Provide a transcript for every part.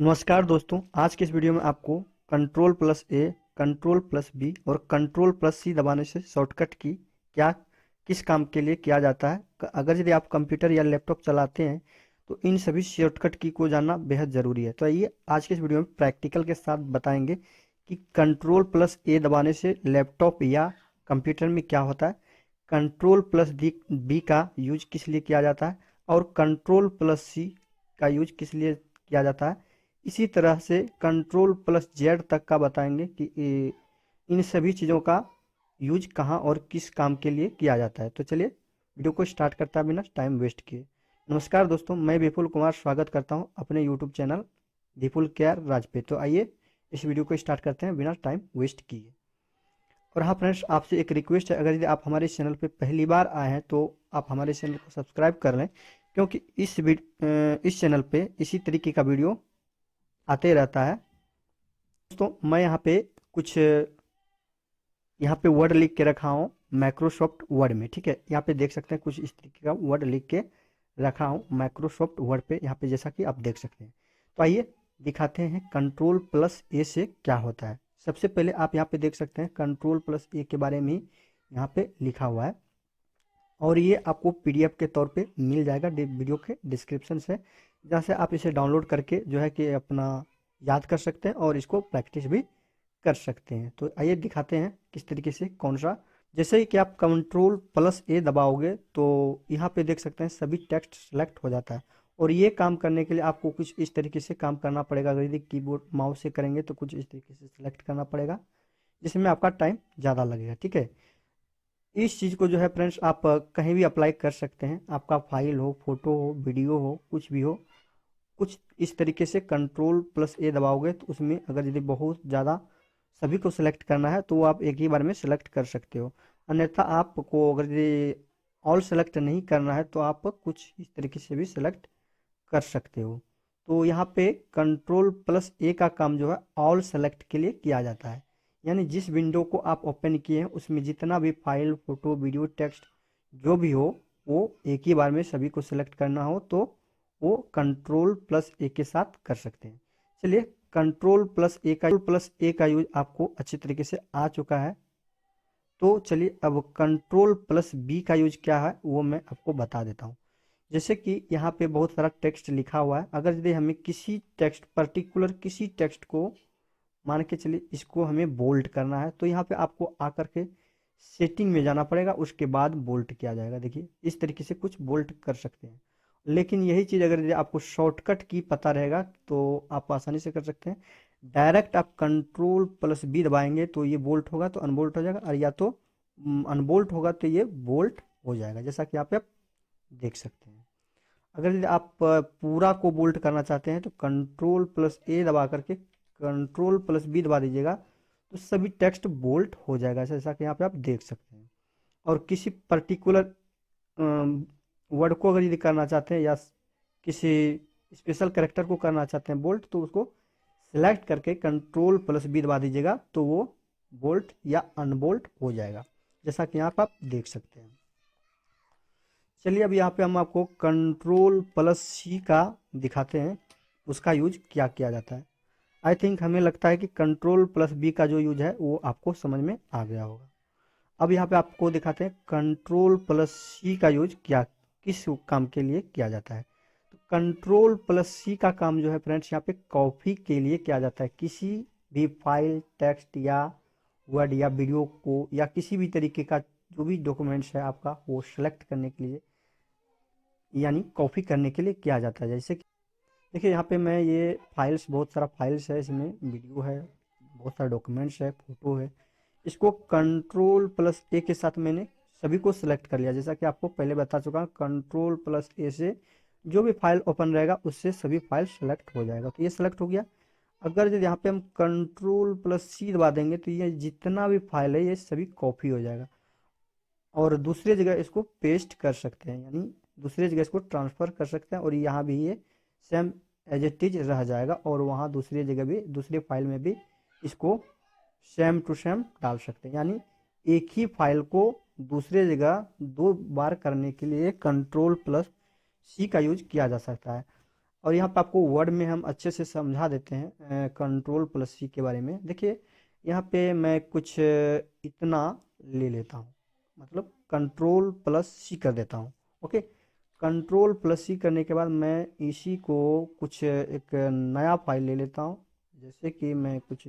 नमस्कार दोस्तों, आज के इस वीडियो में आपको कंट्रोल प्लस ए, कंट्रोल प्लस बी और कंट्रोल प्लस सी दबाने से शॉर्टकट की क्या किस काम के लिए किया जाता है। अगर यदि आप कंप्यूटर या लैपटॉप चलाते हैं तो इन सभी शॉर्टकट की को जानना बेहद ज़रूरी है। तो आइए आज के इस वीडियो में प्रैक्टिकल के साथ बताएंगे कि कंट्रोल प्लस ए दबाने से लैपटॉप या कंप्यूटर में क्या होता है, कंट्रोल प्लस डी बी का यूज किस लिए किया जाता है और कंट्रोल प्लस सी का यूज किस लिए किया जाता है। इसी तरह से कंट्रोल प्लस जेड तक का बताएंगे कि इन सभी चीज़ों का यूज कहाँ और किस काम के लिए किया जाता है। तो चलिए वीडियो को स्टार्ट करता बिना टाइम वेस्ट किए। नमस्कार दोस्तों, मैं विपुल कुमार स्वागत करता हूं अपने यूट्यूब चैनल विपुल केयर राज पे। तो आइए इस वीडियो को स्टार्ट करते हैं बिना टाइम वेस्ट किए। और हाँ फ्रेंड्स, आपसे एक रिक्वेस्ट है, अगर यदि आप हमारे चैनल पे पहली बार आए हैं तो आप हमारे चैनल को सब्सक्राइब कर लें, क्योंकि इस चैनल पे इसी तरीके का वीडियो आते रहता है। दोस्तों मैं यहाँ पे वर्ड लिख के रखा हूँ माइक्रोसॉफ्ट वर्ड में, ठीक है। यहाँ पे देख सकते हैं कुछ इस तरीके का वर्ड लिख के रखा हूँ माइक्रोसॉफ्ट वर्ड पे, यहाँ पे जैसा कि आप देख सकते हैं। तो आइए दिखाते हैं कंट्रोल प्लस ए से क्या होता है। सबसे पहले आप यहाँ पे देख सकते हैं कंट्रोल प्लस ए के बारे में ही यहाँ पे लिखा हुआ है और ये आपको पीडीएफ के तौर पे मिल जाएगा वीडियो के डिस्क्रिप्शन से, जहाँ से आप इसे डाउनलोड करके जो है कि अपना याद कर सकते हैं और इसको प्रैक्टिस भी कर सकते हैं। तो आइए दिखाते हैं किस तरीके से कौन सा। जैसे ही कि आप कंट्रोल प्लस ए दबाओगे तो यहाँ पे देख सकते हैं सभी टेक्स्ट सेलेक्ट हो जाता है। और ये काम करने के लिए आपको कुछ इस तरीके से काम करना पड़ेगा। अगर यदि कीबोर्ड माउस से करेंगे तो कुछ इस तरीके से सिलेक्ट करना पड़ेगा, जिसमें आपका टाइम ज़्यादा लगेगा, ठीक है। इस चीज़ को जो है फ्रेंड्स आप कहीं भी अप्लाई कर सकते हैं। आपका फाइल हो, फोटो हो, वीडियो हो, कुछ भी हो, कुछ इस तरीके से कंट्रोल प्लस ए दबाओगे तो उसमें अगर यदि बहुत ज़्यादा सभी को सिलेक्ट करना है तो आप एक ही बार में सिलेक्ट कर सकते हो। अन्यथा आपको अगर यदि ऑल सेलेक्ट नहीं करना है तो आप कुछ इस तरीके से भी सिलेक्ट कर सकते हो। तो यहाँ पे कंट्रोल प्लस ए का काम जो है ऑल सेलेक्ट के लिए किया जाता है। यानी जिस विंडो को आप ओपन किए हैं उसमें जितना भी फाइल, फोटो, वीडियो, टेक्स्ट जो भी हो वो एक ही बार में सभी को सिलेक्ट करना हो तो वो कंट्रोल प्लस ए के साथ कर सकते हैं। चलिए कंट्रोल प्लस ए का यूज आपको अच्छी तरीके से आ चुका है। तो चलिए अब कंट्रोल प्लस बी का यूज क्या है वो मैं आपको बता देता हूँ। जैसे कि यहाँ पे बहुत सारा टेक्स्ट लिखा हुआ है। अगर यदि हमें किसी टेक्स्ट पर्टिकुलर किसी टेक्स्ट को मान के चलिए इसको हमें बोल्ड करना है तो यहाँ पे आपको आकर के सेटिंग में जाना पड़ेगा, उसके बाद बोल्ट किया जाएगा। देखिए इस तरीके से कुछ बोल्ट कर सकते हैं। लेकिन यही चीज़ अगर यदि आपको शॉर्टकट की पता रहेगा तो आप आसानी से कर सकते हैं। डायरेक्ट आप कंट्रोल प्लस बी दबाएंगे तो ये बोल्ट होगा तो अनबोल्ट हो जाएगा, और या तो अनबोल्ट होगा तो ये बोल्ट हो जाएगा, जैसा कि यहाँ पे आप देख सकते हैं। अगर यदि आप पूरा को बोल्ट करना चाहते हैं तो कंट्रोल प्लस ए दबा करके कंट्रोल प्लस बी दबा दीजिएगा तो सभी टेक्स्ट बोल्ट हो जाएगा, जैसा कि यहाँ पे आप देख सकते हैं। और किसी पर्टिकुलर वर्ड को अगर यदि करना चाहते हैं या किसी स्पेशल कैरेक्टर को करना चाहते हैं बोल्ट तो उसको सिलेक्ट करके कंट्रोल प्लस बी दबा दीजिएगा तो वो बोल्ट या अनबोल्ट हो जाएगा, जैसा कि यहाँ पे आप देख सकते हैं। चलिए अब यहाँ पे हम आपको कंट्रोल प्लस सी का दिखाते हैं, उसका यूज क्या किया जाता है। आई थिंक हमें लगता है कि कंट्रोल प्लस बी का जो यूज है वो आपको समझ में आ गया होगा। अब यहाँ पे आपको दिखाते हैं कंट्रोल प्लस सी का यूज क्या किस काम के लिए किया जाता है। तो कंट्रोल प्लस सी का काम जो है फ्रेंड्स यहाँ पे कॉपी के लिए किया जाता है। किसी भी फाइल, टेक्स्ट या वर्ड या वीडियो को या किसी भी तरीके का जो भी डॉक्यूमेंट्स है आपका वो सिलेक्ट करने के लिए यानी कॉपी करने के लिए किया जाता है। जैसे कि देखिए यहाँ पे मैं ये फाइल्स, बहुत सारा फाइल्स है, इसमें वीडियो है, बहुत सारे डॉक्यूमेंट्स है, फोटो है। इसको कंट्रोल प्लस ए के साथ मैंने सभी को सिलेक्ट कर लिया, जैसा कि आपको पहले बता चुका हूँ। कंट्रोल प्लस ए से जो भी फाइल ओपन रहेगा उससे सभी फाइल सेलेक्ट हो जाएगा, तो ये सेलेक्ट हो गया। अगर यहाँ पे हम कंट्रोल प्लस सी दबा देंगे तो ये जितना भी फाइल है ये सभी कॉपी हो जाएगा और दूसरी जगह इसको पेस्ट कर सकते हैं, यानी दूसरी जगह इसको ट्रांसफ़र कर सकते हैं और यहाँ भी ये सेम एज इट इज रह जाएगा और वहाँ दूसरी जगह भी दूसरी फाइल में भी इसको सेम टू सेम डाल सकते हैं। यानी एक ही फाइल को दूसरे जगह दो बार करने के लिए कंट्रोल प्लस सी का यूज किया जा सकता है। और यहाँ पे आपको वर्ड में हम अच्छे से समझा देते हैं कंट्रोल प्लस सी के बारे में। देखिए यहाँ पे मैं कुछ इतना ले लेता हूँ, मतलब कंट्रोल प्लस सी कर देता हूँ। ओके, कंट्रोल प्लस सी करने के बाद मैं इसी को कुछ एक नया फाइल ले लेता हूँ। जैसे कि मैं कुछ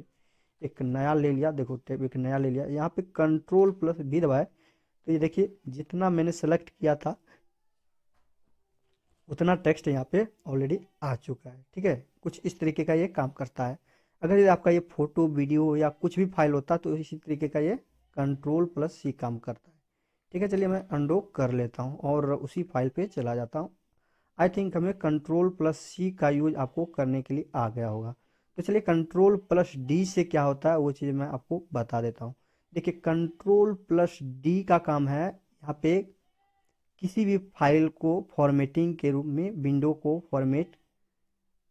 एक नया ले लिया, देखो टेप एक नया ले लिया, यहाँ पे कंट्रोल प्लस भी दबाए तो ये देखिए जितना मैंने सेलेक्ट किया था उतना टेक्स्ट यहाँ पे ऑलरेडी आ चुका है। ठीक है, कुछ इस तरीके का ये काम करता है। अगर ये आपका ये फोटो वीडियो या कुछ भी फाइल होता तो इसी तरीके का ये कंट्रोल प्लस सी काम करता है। ठीक है, चलिए मैं अंडो कर लेता हूँ और उसी फाइल पे चला जाता हूँ। आई थिंक हमें कंट्रोल प्लस सी का यूज आपको करने के लिए आ गया होगा। तो चलिए कंट्रोल प्लस डी से क्या होता है वो चीज़ मैं आपको बता देता हूँ। देखिए कंट्रोल प्लस डी का काम है यहाँ पे किसी भी फाइल को फॉर्मेटिंग के रूप में विंडो को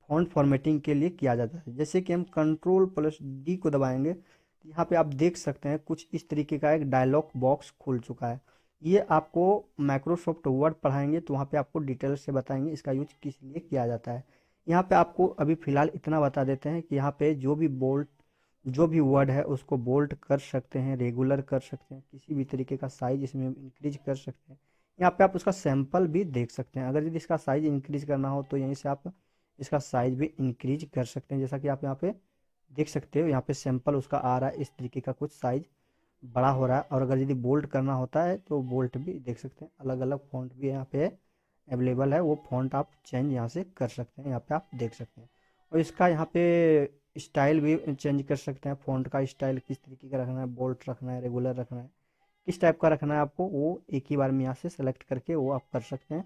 फॉन्ट फॉर्मेटिंग के लिए किया जाता है। जैसे कि हम कंट्रोल प्लस डी को दबाएंगे तो यहाँ पे आप देख सकते हैं कुछ इस तरीके का एक डायलॉग बॉक्स खुल चुका है। ये आपको माइक्रोसॉफ्ट वर्ड पढ़ाएंगे तो वहाँ पे आपको डिटेल से बताएंगे इसका यूज किस लिए किया जाता है। यहाँ पे आपको अभी फिलहाल इतना बता देते हैं कि यहाँ पे जो भी वर्ड है उसको बोल्ड कर सकते हैं, रेगुलर कर सकते हैं, किसी भी तरीके का साइज इसमें इंक्रीज कर सकते हैं। यहाँ पे आप उसका सैंपल भी देख सकते हैं। अगर यदि इसका साइज इंक्रीज करना हो तो यहीं से आप इसका साइज भी इंक्रीज कर सकते हैं। जैसा कि आप यहाँ पे देख सकते हो, यहाँ पे सैंपल उसका आ रहा है, इस तरीके का कुछ साइज बड़ा हो रहा है। और अगर यदि बोल्ड करना होता है तो बोल्ट भी देख सकते हैं, अलग अलग फॉन्ट भी यहाँ पे अवेलेबल है, वो फॉन्ट आप चेंज यहाँ से कर सकते हैं। यहाँ पे आप देख सकते हैं और इसका यहाँ पे स्टाइल भी चेंज कर सकते हैं। फॉन्ट का स्टाइल किस तरीके का रखना है, बोल्ट रखना है, रेगुलर रखना है, किस टाइप का रखना है आपको, वो एक ही बार में यहाँ से सेलेक्ट करके वो आप कर सकते हैं।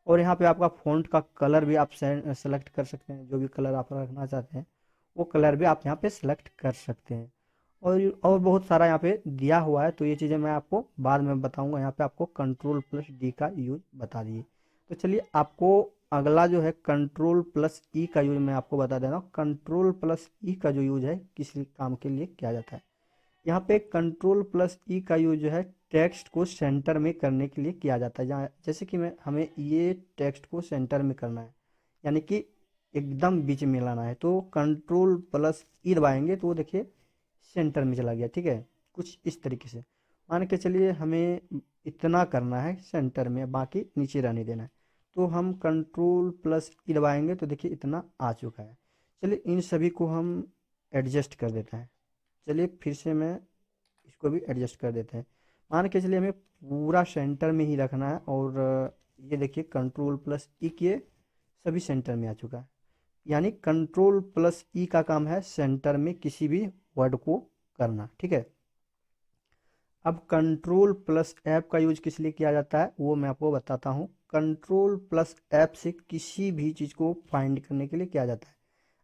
और यहाँ पे आपका फ़ॉन्ट का कलर भी आप सेलेक्ट कर सकते हैं, जो भी कलर आप रखना चाहते हैं वो कलर भी आप यहाँ पे सेलेक्ट कर सकते हैं। और बहुत सारा यहाँ पे दिया हुआ है, तो ये चीज़ें मैं आपको बाद में बताऊंगा। यहाँ पे आपको कंट्रोल प्लस डी का यूज बता दिए। तो चलिए आपको अगला जो है कंट्रोल प्लस ई का यूज मैं आपको बता दे रहा हूँ। कंट्रोल प्लस ई का जो यूज है किस काम के लिए किया जाता है। यहाँ पे कंट्रोल प्लस ई का यूज जो है टेक्स्ट को सेंटर में करने के लिए किया जाता है। जहाँ जैसे कि मैं हमें ये टेक्स्ट को सेंटर में करना है, यानी कि एकदम बीच में लाना है, तो कंट्रोल प्लस ई दबाएंगे तो वो देखिए सेंटर में चला गया। ठीक है, कुछ इस तरीके से मान के चलिए हमें इतना करना है सेंटर में, बाकी नीचे रहने देना है, तो हम कंट्रोल प्लस ई दबाएंगे तो देखिए इतना आ चुका है। चलिए इन सभी को हम एडजस्ट कर देते हैं। चलिए फिर से मैं इसको भी एडजस्ट कर देते हैं। मान के चलिए हमें पूरा सेंटर में ही रखना है और ये देखिए कंट्रोल प्लस ई किए सभी सेंटर में आ चुका है। यानी कंट्रोल प्लस ई का काम है सेंटर में किसी भी वर्ड को करना। ठीक है, अब कंट्रोल प्लस ऐप का यूज किस लिए किया जाता है वो मैं आपको बताता हूँ। कंट्रोल प्लस ऐप से किसी भी चीज़ को फाइंड करने के लिए किया जाता है।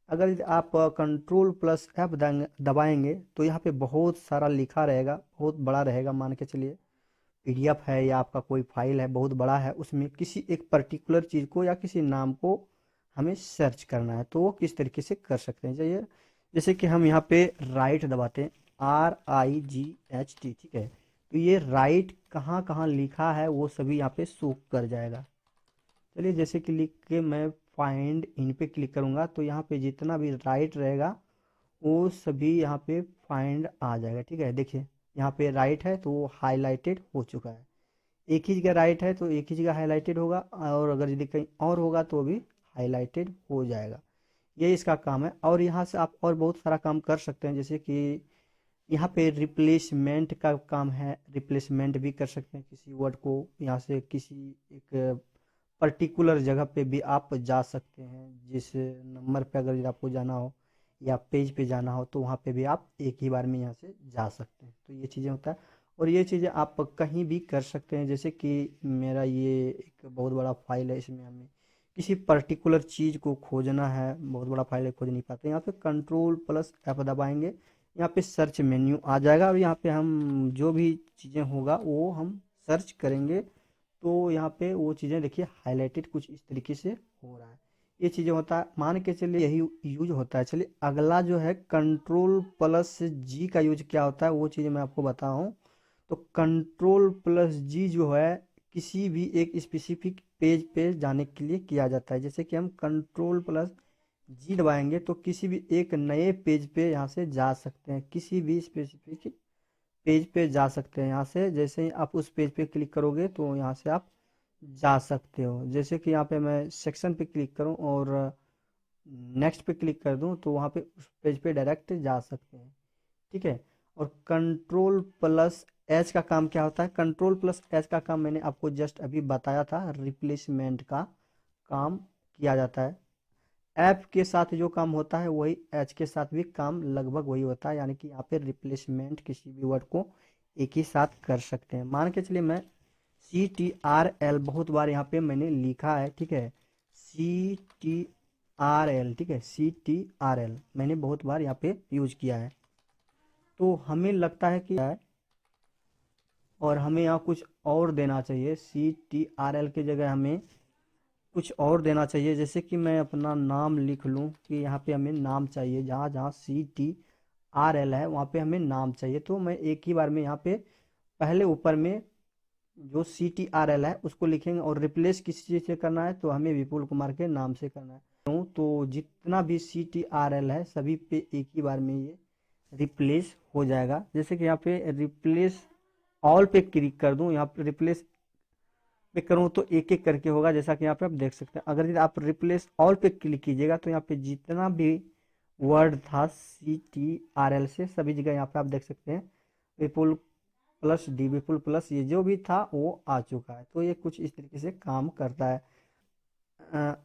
अगर आप कंट्रोल प्लस ऐप दबाएंगे तो यहाँ पे बहुत सारा लिखा रहेगा, बहुत बड़ा रहेगा। मान के चलिए पीडीएफ है या आपका कोई फाइल है बहुत बड़ा है, उसमें किसी एक पर्टिकुलर चीज़ को या किसी नाम को हमें सर्च करना है, तो वो किस तरीके से कर सकते हैं। चाहिए जैसे कि हम यहाँ पे राइट दबाते हैं, RIGHT। ठीक है, तो ये राइट कहाँ कहाँ लिखा है वो सभी यहाँ पे शो कर जाएगा। चलिए जैसे कि लिख के मैं फाइंड इन पे क्लिक करूँगा तो यहाँ पे जितना भी राइट रहेगा वो सभी यहाँ पे फाइंड आ जाएगा। ठीक है, देखिए यहाँ पे राइट है तो वो हाईलाइटेड हो चुका है। एक ही जगह राइट है तो एक ही जगह हाईलाइटेड होगा, और अगर यदि कहीं और होगा तो भी हाईलाइटेड हो जाएगा। ये इसका काम है। और यहाँ से आप और बहुत सारा काम कर सकते हैं, जैसे कि यहाँ पे रिप्लेसमेंट का काम है, रिप्लेसमेंट भी कर सकते हैं किसी वर्ड को। यहाँ से किसी एक पर्टिकुलर जगह पे भी आप जा सकते हैं, जिस नंबर पे अगर आपको जाना हो या पेज पे जाना हो तो वहाँ पे भी आप एक ही बार में यहाँ से जा सकते हैं। तो ये चीज़ें होता है और ये चीज़ें आप कहीं भी कर सकते हैं। जैसे कि मेरा ये एक बहुत बड़ा फाइल है, इसमें हमें किसी पर्टिकुलर चीज़ को खोजना है, बहुत बड़ा फाइल है खोज नहीं पाते, यहाँ पे कंट्रोल प्लस ऐप दबाएंगे, यहाँ पे सर्च मेन्यू आ जाएगा। अब यहाँ पे हम जो भी चीज़ें होगा वो हम सर्च करेंगे तो यहाँ पे वो चीज़ें देखिए हाईलाइटेड कुछ इस तरीके से हो रहा है। ये चीज़ें होता है, मान के चलिए यही यूज होता है। चलिए अगला जो है कंट्रोल प्लस जी का यूज क्या होता है वो चीज़ मैं आपको बताऊँ। तो कंट्रोल प्लस जी जो है किसी भी एक स्पेसिफिक पेज पे जाने के लिए किया जाता है। जैसे कि हम कंट्रोल+G दबाएंगे तो किसी भी एक नए पेज पे यहाँ से जा सकते हैं, किसी भी स्पेसिफिक पेज पे जा सकते हैं यहाँ से। जैसे ही आप उस पेज पे क्लिक करोगे तो यहाँ से आप जा सकते हो। जैसे कि यहाँ पे मैं सेक्शन पे क्लिक करूँ और नेक्स्ट पे क्लिक कर दूँ तो वहाँ पे उस पेज पे डायरेक्ट जा सकते हैं, ठीक है। और कंट्रोल+H का काम क्या होता है? कंट्रोल+H का काम मैंने आपको जस्ट अभी बताया था, रिप्लेसमेंट का काम किया जाता है। ऐप के साथ जो काम होता है वही एच के साथ भी काम लगभग वही होता है, यानी कि यहाँ पे रिप्लेसमेंट किसी भी वर्ड को एक ही साथ कर सकते हैं। मान के चलिए मैं CTRL बहुत बार यहाँ पे मैंने लिखा है, ठीक है, CTRL, ठीक है, CTRL मैंने बहुत बार यहाँ पे यूज किया है। तो हमें लगता है कि और हमें यहाँ कुछ और देना चाहिए, CTRL की जगह हमें कुछ और देना चाहिए। जैसे कि मैं अपना नाम लिख लूँ कि यहाँ पे हमें नाम चाहिए, जहाँ जहाँ CTRL है वहाँ पे हमें नाम चाहिए। तो मैं एक ही बार में यहाँ पे पहले ऊपर में जो CTRL है उसको लिखेंगे, और रिप्लेस किसी चीज़ से करना है तो हमें विपुल कुमार के नाम से करना है। तो जितना भी CTRL है सभी पे एक ही बार में ये रिप्लेस हो जाएगा। जैसे कि यहाँ पे रिप्लेस ऑल पे क्लिक कर दूँ, यहाँ पे रिप्लेस पे करूँ तो एक एक करके होगा, जैसा कि यहाँ पे आप देख सकते हैं। अगर यदि आप रिप्लेस ऑल पे क्लिक कीजिएगा तो यहाँ पे जितना भी वर्ड था CTRL से सभी जगह यहाँ पे आप देख सकते हैं विपुल+D, विपुल+ ये जो भी था वो आ चुका है। तो ये कुछ इस तरीके से काम करता है।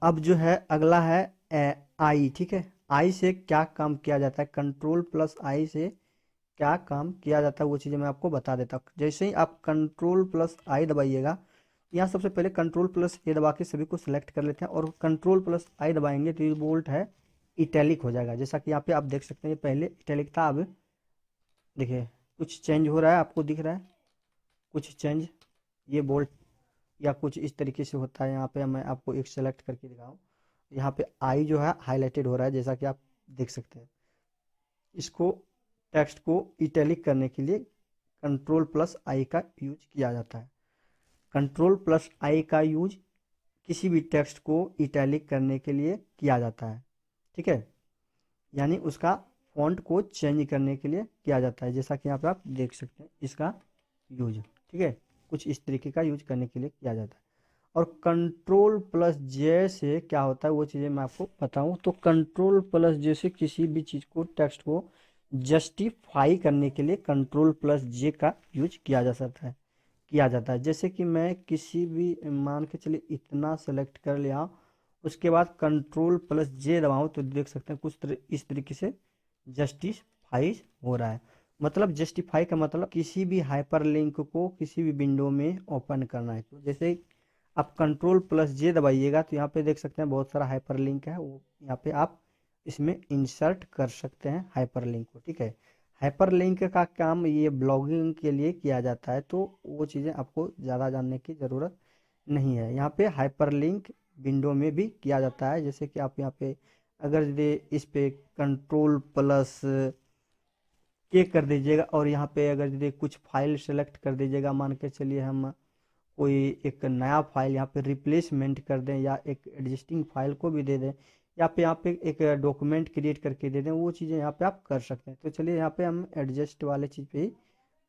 अब जो है अगला है आई, ठीक है। आई से क्या काम किया जाता है, कंट्रोल+I से क्या काम किया जाता है वो चीज़ें मैं आपको बता देता हूँ। जैसे ही आप कंट्रोल+I दबाइएगा, यहाँ सबसे पहले कंट्रोल+A दबा के सभी को सिलेक्ट कर लेते हैं, और कंट्रोल+I दबाएंगे तो ये बोल्ट है इटैलिक हो जाएगा। जैसा कि यहाँ पे आप देख सकते हैं, ये पहले इटैलिक था, अब देखिए कुछ चेंज हो रहा है, आपको दिख रहा है कुछ चेंज, ये बोल्ट या कुछ इस तरीके से होता है। यहाँ पे मैं आपको एक सेलेक्ट करके दिखाऊँ, यहाँ पे आई जो है हाईलाइटेड हो रहा है, जैसा कि आप देख सकते हैं। इसको टेक्स्ट को इटैलिक करने के लिए कंट्रोल+I का यूज किया जाता है। कंट्रोल+I का यूज किसी भी टेक्स्ट को इटैलिक करने के लिए किया जाता है, ठीक है, यानी उसका फॉन्ट को चेंज करने के लिए किया जाता है। जैसा कि यहाँ पे आप देख सकते हैं इसका यूज, ठीक है, कुछ इस तरीके का यूज करने के लिए किया जाता है। और कंट्रोल+J से क्या होता है वो चीज़ें मैं आपको बताऊं तो कंट्रोल+J से किसी भी चीज़ को टेक्स्ट को जस्टिफाई करने के लिए कंट्रोल+J का यूज किया जाता है। जैसे कि मैं किसी भी मान के चलिए इतना सेलेक्ट कर लिया, उसके बाद कंट्रोल+J दबाऊं तो देख सकते हैं कुछ इस तरीके से जस्टिफाई हो रहा है। मतलब जस्टिफाई का मतलब किसी भी हाइपरलिंक को किसी भी विंडो में ओपन करना है। तो जैसे आप कंट्रोल+J दबाइएगा तो यहाँ पे देख सकते हैं बहुत सारा हाइपरलिंक है, वो यहाँ पे आप इसमें इंसर्ट कर सकते हैं हाइपरलिंक को, ठीक है। हाइपरलिंक का काम ये ब्लॉगिंग के लिए किया जाता है, तो वो चीज़ें आपको ज़्यादा जानने की ज़रूरत नहीं है। यहाँ पे हाइपरलिंक विंडो में भी किया जाता है। जैसे कि आप यहाँ पे अगर ये इस पे कंट्रोल+K कर दीजिएगा, और यहाँ पे अगर ये कुछ फाइल सेलेक्ट कर दीजिएगा, मान के चलिए हम कोई एक नया फाइल यहाँ पे रिप्लेसमेंट कर दें, या एक एग्जिस्टिंग फाइल को भी दे दें, या पे यहाँ पे एक डॉक्यूमेंट क्रिएट करके दे दें, वो चीज़ें यहाँ पे आप कर सकते हैं। तो चलिए यहाँ पे हम एडजस्ट वाले चीज़ पे ही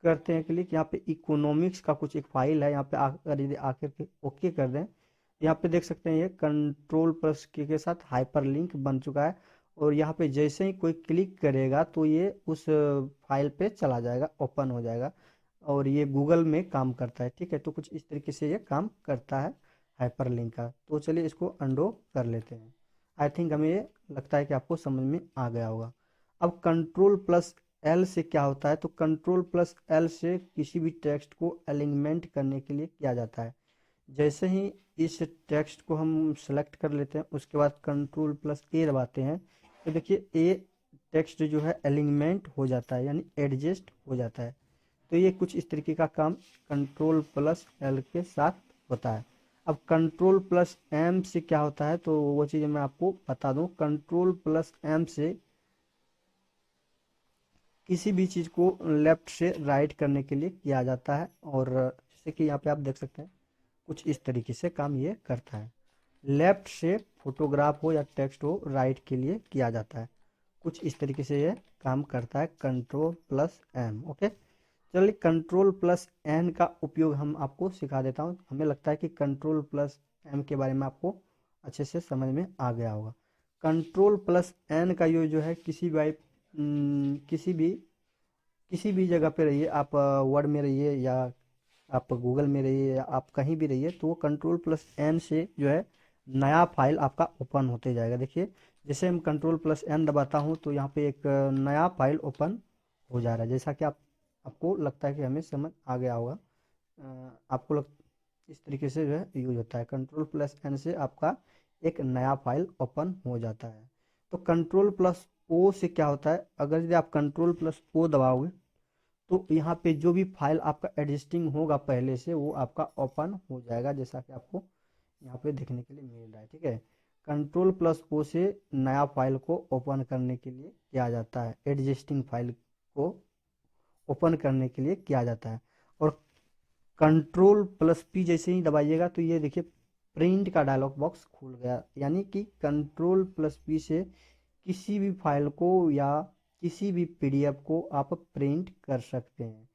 करते हैं क्लिक। यहाँ पे इकोनॉमिक्स का कुछ एक फाइल है, यहाँ पे अगर यदि आकर के ओके कर दें, यहाँ पे देख सकते हैं ये कंट्रोल+K के साथ हाइपर लिंक बन चुका है। और यहाँ पे जैसे ही कोई क्लिक करेगा तो ये उस फाइल पे चला जाएगा, ओपन हो जाएगा, और ये गूगल में काम करता है, ठीक है। तो कुछ इस तरीके से ये काम करता है हाइपरलिंक का। तो चलिए इसको अंडो कर लेते हैं। आई थिंक हमें ये लगता है कि आपको समझ में आ गया होगा। अब कंट्रोल+L से क्या होता है, तो कंट्रोल+L से किसी भी टेक्स्ट को अलाइनमेंट करने के लिए किया जाता है। जैसे ही इस टेक्स्ट को हम सेलेक्ट कर लेते हैं, उसके बाद कंट्रोल+A दबाते हैं, तो देखिए ए टेक्स्ट जो है अलाइनमेंट हो जाता है, यानी एडजस्ट हो जाता है। तो ये कुछ इस तरीके का काम कंट्रोल+L के साथ होता है। अब कंट्रोल+M से क्या होता है तो वो चीज़ मैं आपको बता दूं। कंट्रोल+M से किसी भी चीज़ को लेफ्ट से राइट करने के लिए किया जाता है। और जैसे कि यहाँ पे आप देख सकते हैं कुछ इस तरीके से काम ये करता है। लेफ्ट से फोटोग्राफ हो या टेक्स्ट हो, राइट के लिए किया जाता है। कुछ इस तरीके से ये काम करता है, Ctrl+N। ओके, चलिए Ctrl+N का उपयोग हम आपको सिखा देता हूँ। हमें लगता है कि Ctrl+M के बारे में आपको अच्छे से समझ में आ गया होगा। Ctrl+N का यूज जो है किसी भी जगह पे रहिए आप, वर्ड में रहिए या आप गूगल में रहिए या आप कहीं भी रहिए, तो वो Ctrl+N से जो है नया फाइल आपका ओपन होते जाएगा। देखिए, जैसे हम Ctrl+N दबाता हूँ तो यहाँ पे एक नया फाइल ओपन हो जा रहा है, जैसा कि आपको लगता है कि हमें समझ आ गया होगा। आपको इस तरीके से जो है यूज होता है। Ctrl+N से आपका एक नया फाइल ओपन हो जाता है। तो Ctrl+O से क्या होता है, अगर यदि आप Ctrl+O दबाओगे तो यहाँ पे जो भी फाइल आपका एग्जिस्टिंग होगा पहले से, वो आपका ओपन हो जाएगा, जैसा कि आपको यहाँ पे देखने के लिए मिल रहा है। ठीक है, Ctrl+O से नया फाइल को ओपन करने के लिए किया जाता है, एग्जिस्टिंग फाइल को ओपन करने के लिए किया जाता है। और Ctrl+P जैसे ही दबाइएगा तो ये देखिए प्रिंट का डायलॉग बॉक्स खुल गया, यानी कि Ctrl+P से किसी भी फाइल को या किसी भी पीडीएफ को आप प्रिंट कर सकते हैं।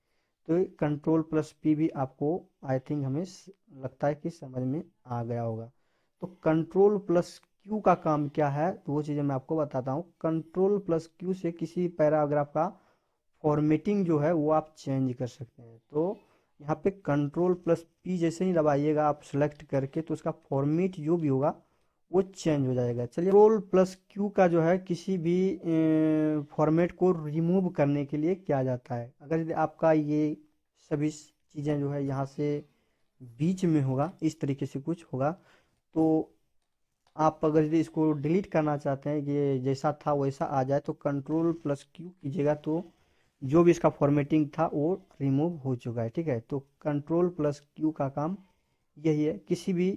तो Ctrl+P भी आपको आई थिंक हमें लगता है कि समझ में आ गया होगा। तो Ctrl+Q का काम क्या है, तो वो चीज़ें मैं आपको बताता हूँ। Ctrl+Q से किसी पैराग्राफ का फॉर्मेटिंग जो है वो आप चेंज कर सकते हैं। तो यहाँ पे Ctrl+P जैसे ही दबाइएगा आप सेलेक्ट करके, तो उसका फॉर्मेट जो भी होगा वो चेंज हो जाएगा। चलिए, Ctrl+Q का जो है किसी भी फॉर्मेट को रिमूव करने के लिए किया जाता है। अगर यदि आपका ये सभी चीज़ें जो है यहाँ से बीच में होगा, इस तरीके से कुछ होगा, तो आप अगर यदि इसको डिलीट करना चाहते हैं कि ये जैसा था वैसा आ जाए, तो Ctrl+Q कीजिएगा, तो जो भी इसका फॉर्मेटिंग था वो रिमूव हो चुका है। ठीक है, तो Ctrl+Q का काम यही है, किसी भी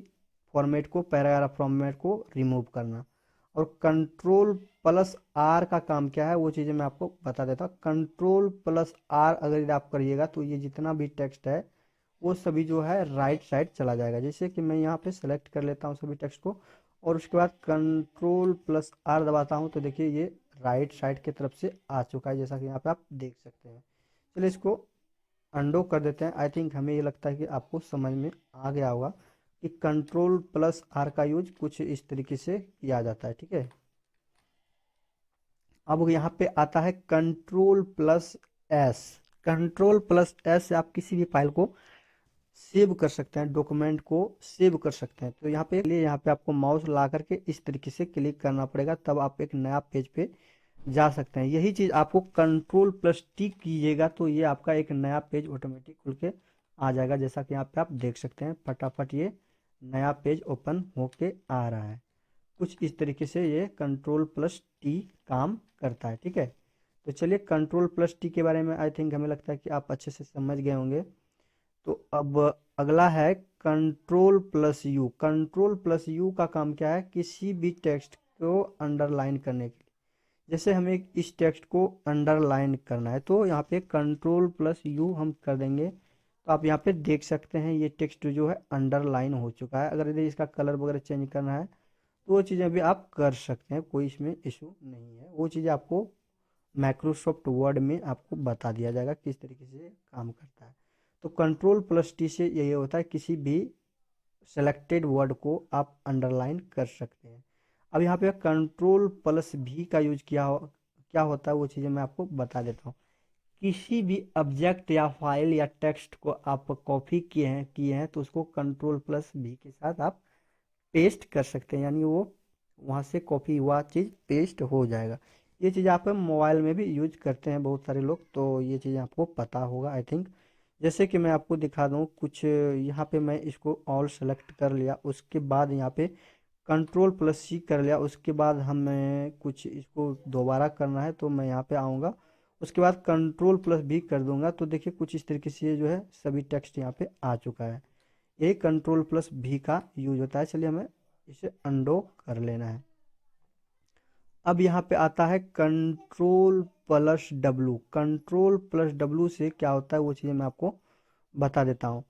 फॉर्मेट को, पैराग्राफ फॉर्मेट को रिमूव करना। और Ctrl+R का काम क्या है, वो चीज़ें मैं आपको बता देता हूँ। Ctrl+R अगर यदि आप करिएगा तो ये जितना भी टेक्स्ट है वो सभी जो है राइट साइड चला जाएगा। जैसे कि मैं यहाँ पे सेलेक्ट कर लेता हूँ सभी टेक्स्ट को, और उसके बाद Ctrl+R दबाता हूँ, तो देखिए ये राइट साइड की तरफ से आ चुका है, जैसा कि यहाँ पे आप देख सकते हैं। चलिए इसको अंडो कर देते हैं। आई थिंक हमें ये लगता है कि आपको समझ में आ गया होगा कि Ctrl+R का यूज कुछ इस तरीके से किया जाता है। ठीक है, अब यहाँ पे आता है Ctrl+S। Ctrl+S से आप किसी भी फाइल को सेव कर सकते हैं, डॉक्यूमेंट को सेव कर सकते हैं। तो यहाँ पे आपको माउस ला करके इस तरीके से क्लिक करना पड़ेगा, तब आप एक नया पेज पे जा सकते हैं। यही चीज़ आपको Ctrl+T कीजिएगा तो ये आपका एक नया पेज ऑटोमेटिक खुल के आ जाएगा, जैसा कि यहाँ पे आप देख सकते हैं, फटाफट ये नया पेज ओपन होके आ रहा है। कुछ इस तरीके से ये Ctrl+T काम करता है। ठीक है, तो चलिए Ctrl+T के बारे में आई थिंक हमें लगता है कि आप अच्छे से समझ गए होंगे। तो अब अगला है Ctrl+U। Ctrl+U का काम क्या है, किसी भी टेक्स्ट को अंडरलाइन करने के लिए। जैसे हमें इस टेक्स्ट को अंडरलाइन करना है, तो यहाँ पे Ctrl+U हम कर देंगे, तो आप यहाँ पे देख सकते हैं ये टेक्स्ट जो है अंडरलाइन हो चुका है। अगर यदि इसका कलर वगैरह चेंज करना है तो वो चीज़ें भी आप कर सकते हैं, कोई इसमें इशू नहीं है। वो चीज़ें आपको माइक्रोसॉफ्ट वर्ड में आपको बता दिया जाएगा किस तरीके से काम करता है। तो Ctrl+T से यही होता है, किसी भी सेलेक्टेड वर्ड को आप अंडरलाइन कर सकते हैं। अब यहाँ पे Ctrl+V का यूज क्या होता है, वो चीज़ें मैं आपको बता देता हूँ। किसी भी ऑब्जेक्ट या फाइल या टेक्स्ट को आप कॉपी किए हैं तो उसको Ctrl+V के साथ आप पेस्ट कर सकते हैं, यानी वो वहाँ से कॉपी हुआ चीज़ पेस्ट हो जाएगा। ये चीज़ आप मोबाइल में भी यूज करते हैं बहुत सारे लोग, तो ये चीज़ें आपको पता होगा आई थिंक। जैसे कि मैं आपको दिखा दूँ कुछ, यहाँ पे मैं इसको ऑल सेलेक्ट कर लिया, उसके बाद यहाँ पे Ctrl+C कर लिया, उसके बाद हमें कुछ इसको दोबारा करना है तो मैं यहाँ पे आऊँगा, उसके बाद Ctrl+V कर दूंगा, तो देखिए कुछ इस तरीके से जो है सभी टेक्स्ट यहाँ पे आ चुका है। यही Ctrl+V का यूज होता है। चलिए हमें इसे अंडो कर लेना है। अब यहाँ पे आता है Ctrl+W। Ctrl+W से क्या होता है वो चीज़ें मैं आपको बता देता हूँ।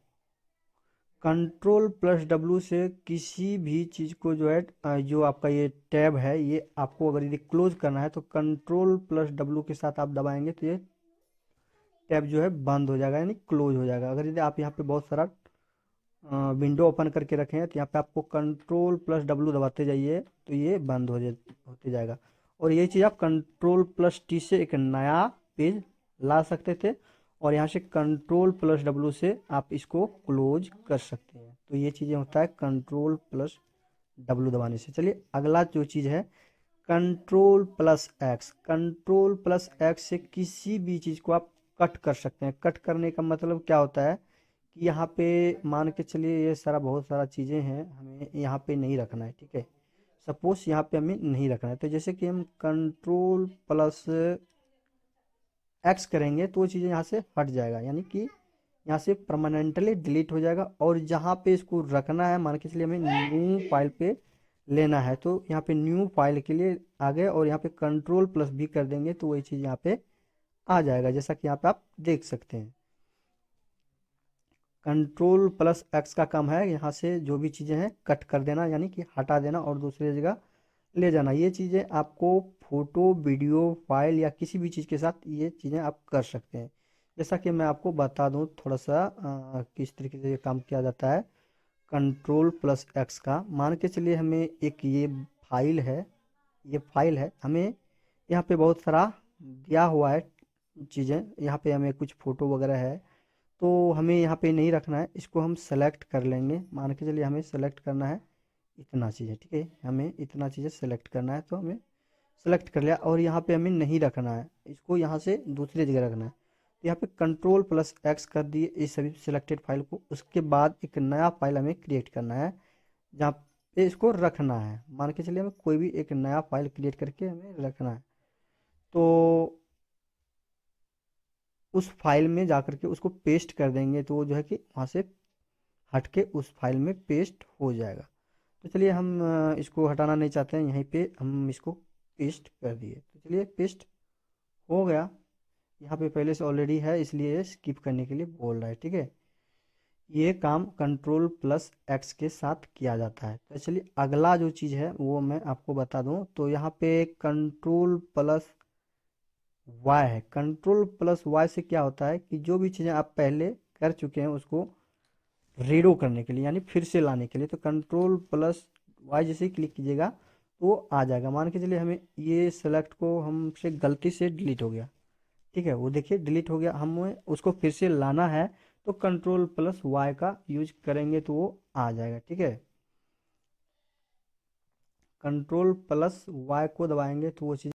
कंट्रोल प्लस डब्लू से किसी भी चीज़ को जो है जो आपका ये टैब है, ये आपको अगर यदि क्लोज करना है तो कंट्रोल प्लस डब्लू के साथ आप दबाएंगे तो ये टैब जो है बंद हो जाएगा, यानी क्लोज हो जाएगा। अगर यदि आप यहाँ पे बहुत सारा विंडो ओपन करके रखें हैं तो यहाँ पे आपको कंट्रोल प्लस डब्लू दबाते जाइए तो ये बंद होते जाएगा। और ये चीज़ आप कंट्रोल प्लस टी से एक नया पेज ला सकते थे, और यहाँ से कंट्रोल प्लस डब्लू से आप इसको क्लोज कर सकते हैं। तो ये चीज़ें होता है कंट्रोल प्लस डब्लू दबाने से। चलिए अगला जो चीज़ है control plus x. Control plus x से किसी भी चीज़ को आप कट कर सकते हैं। कट करने का मतलब क्या होता है कि यहाँ पे मान के चलिए ये सारा बहुत सारा चीज़ें हैं, हमें यहाँ पे नहीं रखना है, ठीक है। सपोज यहाँ पे हमें नहीं रखना है, तो जैसे कि हम कंट्रोल प्लस एक्स करेंगे तो वो चीज़ें यहाँ से हट जाएगा, यानी कि यहाँ से परमानेंटली डिलीट हो जाएगा। और जहाँ पे इसको रखना है, मान के चलिए हमें न्यू फाइल पे लेना है, तो यहाँ पे न्यू फाइल के लिए आ गए और यहाँ पे कंट्रोल प्लस भी कर देंगे तो वही चीज़ यहाँ पे आ जाएगा, जैसा कि यहाँ पे आप देख सकते हैं। कंट्रोल प्लस एक्स का काम है यहाँ से जो भी चीज़ें हैं कट कर देना, यानी कि हटा देना और दूसरी जगह ले जाना। ये चीज़ें आपको फोटो वीडियो फाइल या किसी भी चीज़ के साथ ये चीज़ें आप कर सकते हैं। जैसा कि मैं आपको बता दूं थोड़ा सा किस तरीके से ये काम किया जाता है कंट्रोल प्लस एक्स का। मान के चलिए हमें एक ये फाइल है, ये फाइल है, हमें यहाँ पे बहुत सारा दिया हुआ है चीज़ें, यहाँ पे हमें कुछ फ़ोटो वगैरह है, तो हमें यहाँ पे नहीं रखना है, इसको हम सेलेक्ट कर लेंगे। मान के चलिए हमें सेलेक्ट करना है इतना चीज़ है, ठीक है, हमें इतना चीज़ें सेलेक्ट करना है तो हमें सेलेक्ट कर लिया। और यहाँ पे हमें नहीं रखना है, इसको यहाँ से दूसरी जगह रखना है। तो यहाँ पे कंट्रोल प्लस एक्स कर दिए इस सभी सिलेक्टेड फाइल को। उसके बाद एक नया फाइल हमें क्रिएट करना है जहाँ पे इसको रखना है। मान के चलिए हमें कोई भी एक नया फाइल क्रिएट करके हमें रखना है, तो उस फाइल में जा करके उसको पेस्ट कर देंगे तो वो जो है कि वहाँ से हट के उस फाइल में पेस्ट हो जाएगा। तो चलिए हम इसको हटाना नहीं चाहते हैं, यहीं पे हम इसको पेस्ट कर दिए। तो चलिए पेस्ट हो गया। यहाँ पे पहले से ऑलरेडी है इसलिए स्किप करने के लिए बोल रहा है, ठीक है। ये काम कंट्रोल प्लस एक्स के साथ किया जाता है। तो चलिए अगला जो चीज़ है वो मैं आपको बता दूं, तो यहाँ पे कंट्रोल प्लस वाई है। कंट्रोल प्लस वाई से क्या होता है कि जो भी चीज़ें आप पहले कर चुके हैं उसको रीडो करने के लिए, यानी फिर से लाने के लिए, तो कंट्रोल प्लस वाई जैसे ही क्लिक कीजिएगा तो वो आ जाएगा। मान के चलिए हमें ये सेलेक्ट को हमसे गलती से डिलीट हो गया, ठीक है, वो देखिए डिलीट हो गया, हमें उसको फिर से लाना है तो कंट्रोल प्लस वाई का यूज करेंगे तो वो आ जाएगा, ठीक है। कंट्रोल प्लस वाई को दबाएंगे तो वो चीज़